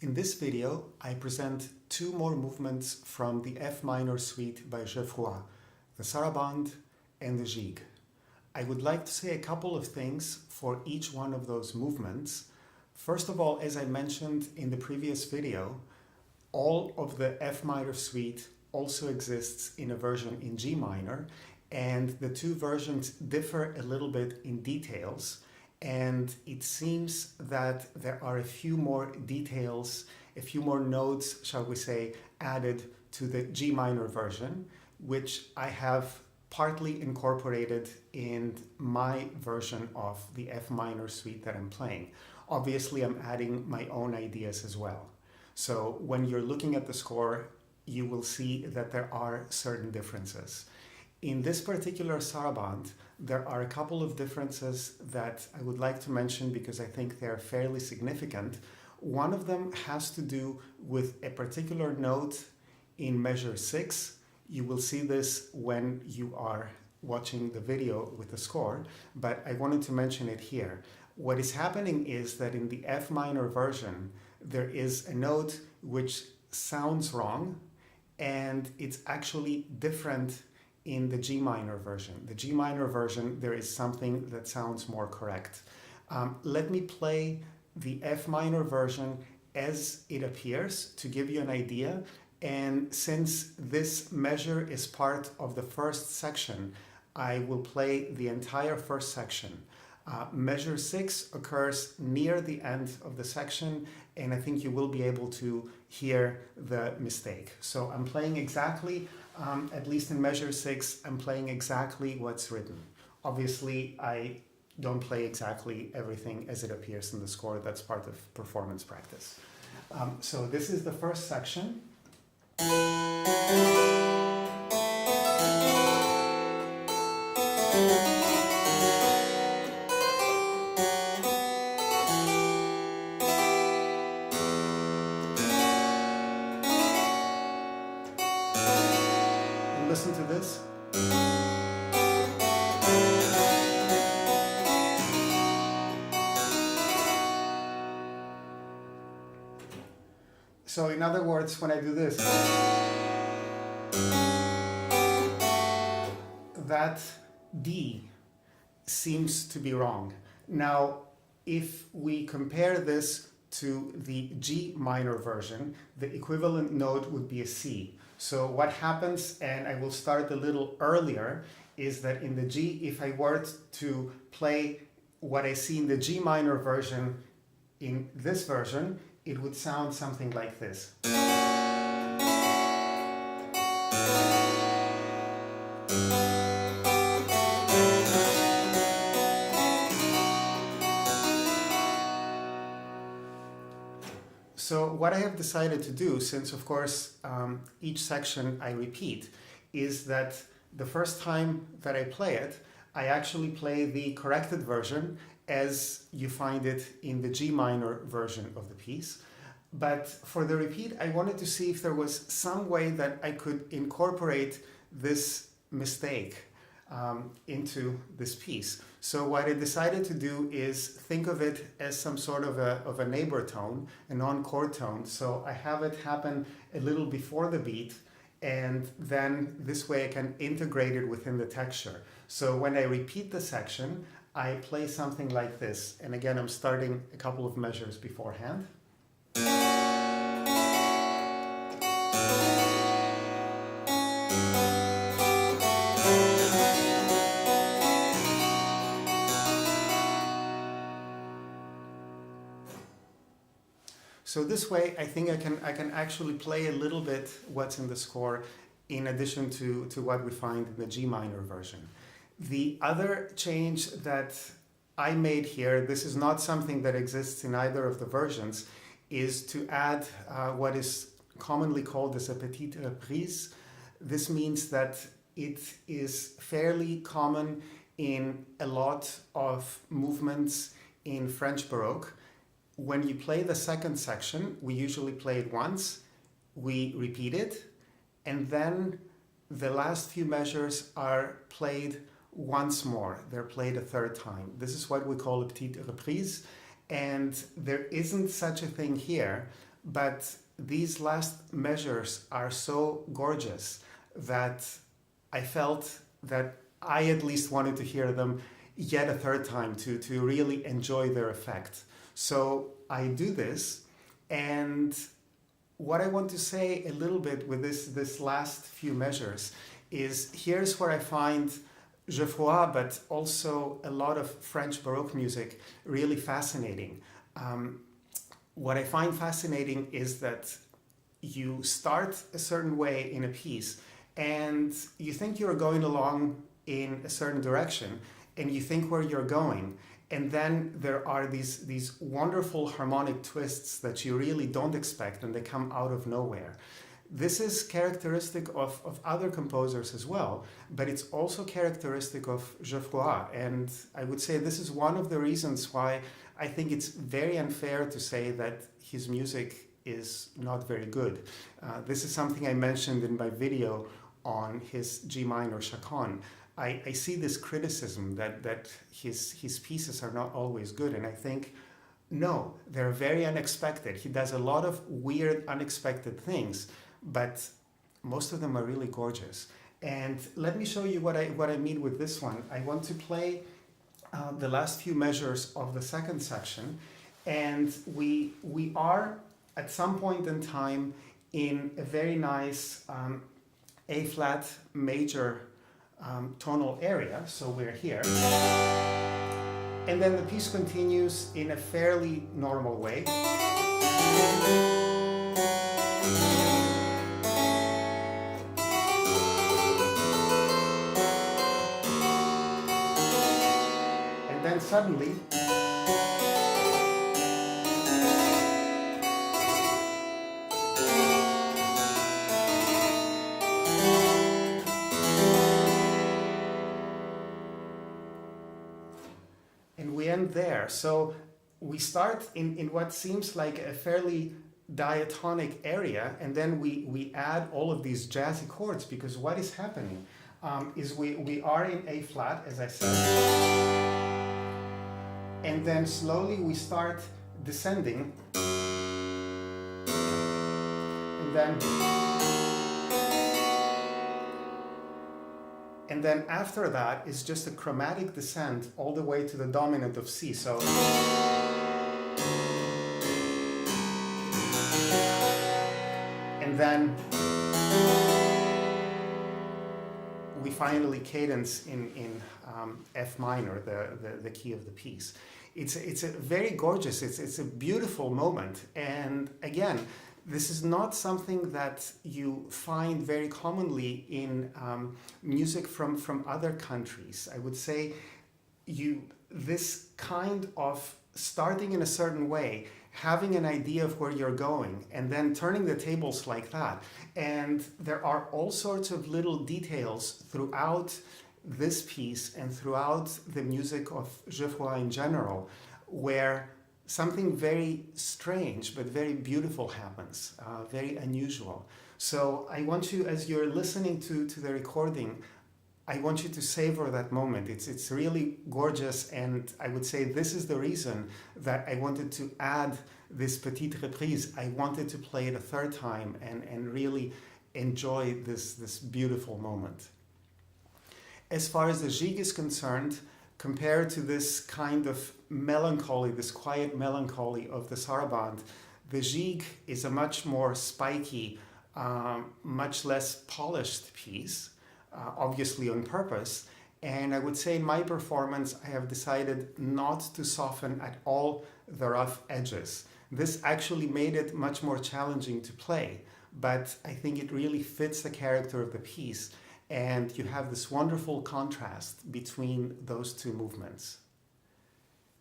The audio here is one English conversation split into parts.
In this video, I present two more movements from the F minor suite by Geoffroy, the Sarabande and the Gigue. I would like to say a couple of things for each one of those movements. First of all, as I mentioned in the previous video, all of the F minor suite also exists in a version in G minor, and the two versions differ a little bit in details. And it seems that there are a few more details, a few more notes, shall we say, added to the G minor version, which I have partly incorporated in my version of the F minor suite that I'm playing. Obviously, I'm adding my own ideas as well. So when you're looking at the score, you will see that there are certain differences. In this particular Sarabande, there are a couple of differences that I would like to mention because I think they're fairly significant. One of them has to do with a particular note in measure 6. You will see this when you are watching the video with the score, but I wanted to mention it here. What is happening is that in the F minor version, there is a note which sounds wrong, and it's actually different in the G minor version. The G minor version, there is something that sounds more correct. Let me play the F minor version as it appears to give you an idea. And since this measure is part of the first section, I will play the entire first section. Measure 6 occurs near the end of the section, and I think you will be able to hear the mistake. So I'm playing exactly, at least in measure 6, I'm playing exactly what's written. Obviously, I don't play exactly everything as it appears in the score. That's part of performance practice. So this is the first section. Listen to this. So in other words, when I do this, that D seems to be wrong. Now, if we compare this to the G minor version, the equivalent note would be a C. So what happens, and I will start a little earlier, is that in the G, if I were to play what I see in the G minor version in this version, it would sound something like this. So what I have decided to do, since of course each section I repeat, is that the first time that I play it, I actually play the corrected version as you find it in the G minor version of the piece. But for the repeat, I wanted to see if there was some way that I could incorporate this mistake into this piece. So what I decided to do is think of it as some sort of a neighbor tone, a non-chord tone. So I have it happen a little before the beat, and then this way I can integrate it within the texture. So when I repeat the section, I play something like this. And again, I'm starting a couple of measures beforehand. So this way, I think I can actually play a little bit what's in the score in addition to what we find in the G minor version. The other change that I made here, this is not something that exists in either of the versions, is to add what is commonly called as a petite reprise. This means that it is fairly common in a lot of movements in French Baroque. When you play the second section, we usually play it once, we repeat it, and then the last few measures are played once more. They're played a third time. This is what we call a petite reprise, and there isn't such a thing here, but these last measures are so gorgeous that I felt that I at least wanted to hear them yet a third time to really enjoy their effect. So I do this, and what I want to say a little bit with this last few measures is here's where I find Geoffroy, but also a lot of French Baroque music really fascinating. What I find fascinating is that you start a certain way in a piece and you think you're going along in a certain direction and you think where you're going, and then there are these wonderful harmonic twists that you really don't expect and they come out of nowhere. This is characteristic of other composers as well, but it's also characteristic of Geoffroy, and I would say this is one of the reasons why I think it's very unfair to say that his music is not very good. This is something I mentioned in my video on his G minor chaconne. I see this criticism that his pieces are not always good, and I think, no, they're very unexpected. He does a lot of weird, unexpected things, but most of them are really gorgeous. And let me show you what I mean with this one. I want to play the last few measures of the second section, and we are at some point in time in a very nice A-flat major tonal area, so we're here. And then the piece continues in a fairly normal way. And then suddenly, there. So we start in what seems like a fairly diatonic area, and then we add all of these jazzy chords, because what is happening is we are in A flat, as I said, and then slowly we start descending, and then after that is just a chromatic descent all the way to the dominant of C. So and then we finally cadence in F minor, the key of the piece. It's a very gorgeous, it's a beautiful moment, and again, this is not something that you find very commonly in music from other countries. I would say this kind of starting in a certain way, having an idea of where you're going, and then turning the tables like that. And there are all sorts of little details throughout this piece and throughout the music of Geoffroy in general, where something very strange but very beautiful happens, very unusual. So I want you, as you're listening to the recording, I want you to savor that moment. It's really gorgeous, and I would say this is the reason that I wanted to add this petite reprise. I wanted to play it a third time and really enjoy this beautiful moment. As far as the gigue is concerned, compared to this kind of melancholy, this quiet melancholy of the Sarabande, the gigue is a much more spiky, much less polished piece, obviously on purpose. And I would say in my performance, I have decided not to soften at all the rough edges. This actually made it much more challenging to play, but I think it really fits the character of the piece. And you have this wonderful contrast between those two movements.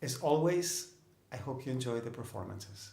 As always, I hope you enjoy the performances.